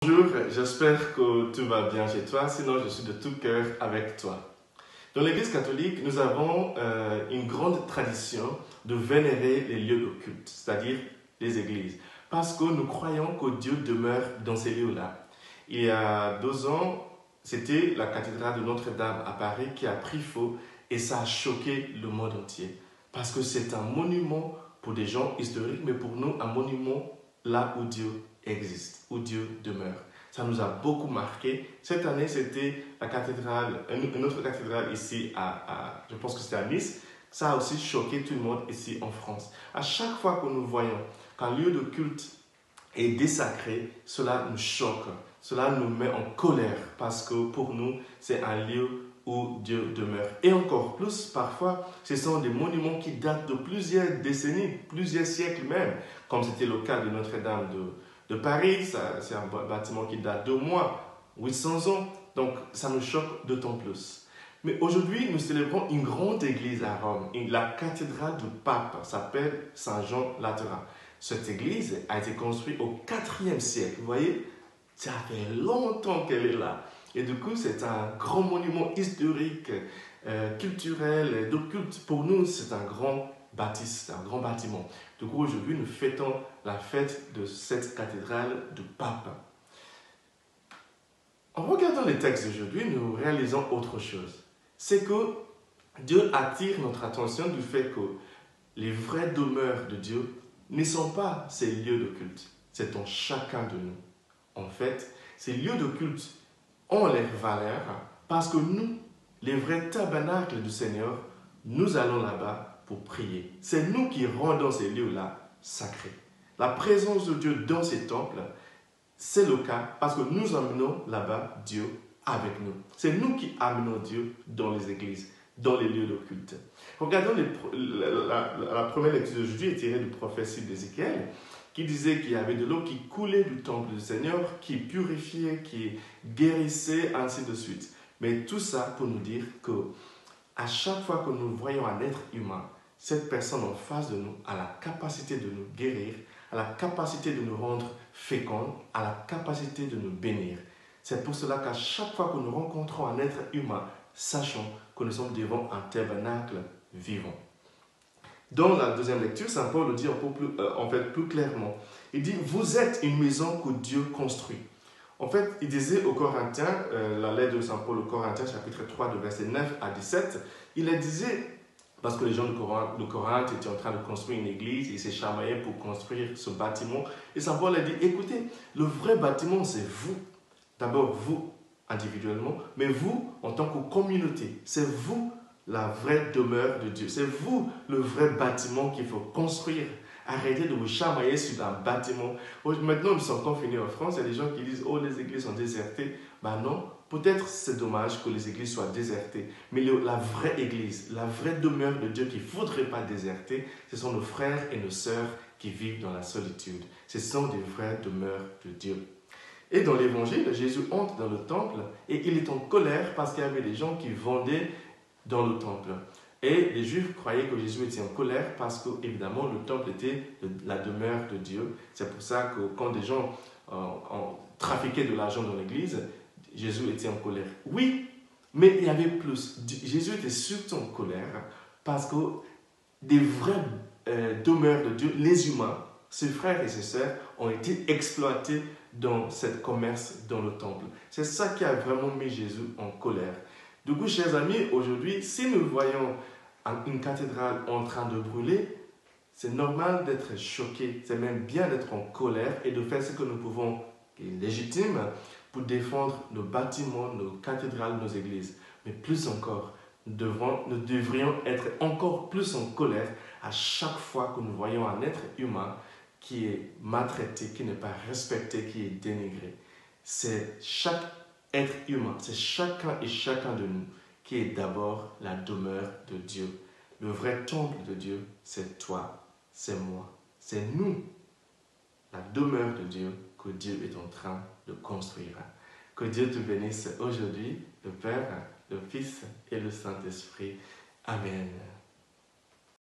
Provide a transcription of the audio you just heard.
Bonjour, j'espère que tout va bien chez toi, sinon je suis de tout cœur avec toi. Dans l'Église catholique, nous avons une grande tradition de vénérer les lieux de culte, c'est-à-dire les églises, parce que nous croyons que Dieu demeure dans ces lieux-là. Il y a 2 ans, c'était la cathédrale de Notre-Dame à Paris qui a pris feu et ça a choqué le monde entier, parce que c'est un monument pour des gens historiques, mais pour nous, un monument là où Dieu existe, où Dieu demeure. Ça nous a beaucoup marqué. Cette année, c'était la cathédrale, une autre cathédrale ici, je pense que c'était à Nice. Ça a aussi choqué tout le monde ici en France. À chaque fois que nous voyons qu'un lieu de culte est désacré, cela nous choque, cela nous met en colère parce que pour nous, c'est un lieu où Dieu demeure. Et encore plus, parfois, ce sont des monuments qui datent de plusieurs décennies, plusieurs siècles même, comme c'était le cas de Notre-Dame de Paris. C'est un bâtiment qui date d'au moins 800 ans, donc ça nous choque d'autant plus. Mais aujourd'hui, nous célébrons une grande église à Rome, la cathédrale du pape, s'appelle Saint-Jean Latéran. Cette église a été construite au IVe siècle, vous voyez, ça fait longtemps qu'elle est là. Et du coup, c'est un grand monument historique, culturel, de culte. Pour nous, c'est un grand bâtisse, un grand bâtiment. Du coup, aujourd'hui, nous fêtons la fête de cette cathédrale du pape. En regardant les textes d'aujourd'hui, nous réalisons autre chose. C'est que Dieu attire notre attention du fait que les vraies demeures de Dieu ne sont pas ces lieux de culte. C'est en chacun de nous. En fait, ces lieux de culte ont leur valeur parce que nous, les vrais tabernacles du Seigneur, nous allons là-bas pour prier. C'est nous qui rendons ces lieux-là sacrés. La présence de Dieu dans ces temples, c'est le cas parce que nous emmenons là-bas Dieu avec nous. C'est nous qui amenons Dieu dans les églises, dans les lieux de culte. Regardons la première lecture d'aujourd'hui est tirée du prophétie d'Ézéchiel, qui disait qu'il y avait de l'eau qui coulait du temple du Seigneur, qui purifiait, qui guérissait, ainsi de suite. Mais tout ça pour nous dire que à chaque fois que nous voyons un être humain, cette personne en face de nous a la capacité de nous guérir, a la capacité de nous rendre féconds, a la capacité de nous bénir. C'est pour cela qu'à chaque fois que nous rencontrons un être humain, sachons que nous sommes devant un tabernacle vivant. Dans la deuxième lecture, Saint Paul le dit plus clairement. Il dit, vous êtes une maison que Dieu construit. En fait, il disait aux Corinthiens, la lettre de Saint Paul aux Corinthiens, chapitre 3, de versets 9 à 17, il le disait, parce que les gens de Corinthe étaient en train de construire une église, ils se chamaillaient pour construire ce bâtiment. Et Saint Paul a dit, écoutez, le vrai bâtiment, c'est vous. D'abord, vous, individuellement, mais vous, en tant que communauté, c'est vous la vraie demeure de Dieu. C'est vous le vrai bâtiment qu'il faut construire. Arrêtez de vous chamailler sur un bâtiment. Maintenant, nous sommes confinés en France. Il y a des gens qui disent « Oh, les églises sont désertées. » Ben non, peut-être c'est dommage que les églises soient désertées. Mais la vraie église, la vraie demeure de Dieu qu'il ne faudrait pas déserter, ce sont nos frères et nos sœurs qui vivent dans la solitude. Ce sont des vraies demeures de Dieu. Et dans l'évangile, Jésus entre dans le temple et il est en colère parce qu'il y avait des gens qui vendaient dans le temple. Et les Juifs croyaient que Jésus était en colère parce que, évidemment, le temple était la demeure de Dieu. C'est pour ça que quand des gens trafiquaient de l'argent dans l'église, Jésus était en colère. Oui, mais il y avait plus. Jésus était surtout en colère parce que des vraies demeures de Dieu, les humains, ses frères et ses sœurs, ont été exploités dans ce commerce dans le temple. C'est ça qui a vraiment mis Jésus en colère. Du coup, chers amis, aujourd'hui, si nous voyons une cathédrale en train de brûler, c'est normal d'être choqué, c'est même bien d'être en colère et de faire ce que nous pouvons, qui est légitime, pour défendre nos bâtiments, nos cathédrales, nos églises. Mais plus encore, nous devrions être encore plus en colère à chaque fois que nous voyons un être humain qui est maltraité, qui n'est pas respecté, qui est dénigré. C'est chaque être humain, c'est chacun et chacun de nous qui est d'abord la demeure de Dieu. Le vrai temple de Dieu, c'est toi, c'est moi, c'est nous, la demeure de Dieu que Dieu est en train de construire. Que Dieu te bénisse aujourd'hui, le Père, le Fils et le Saint-Esprit. Amen.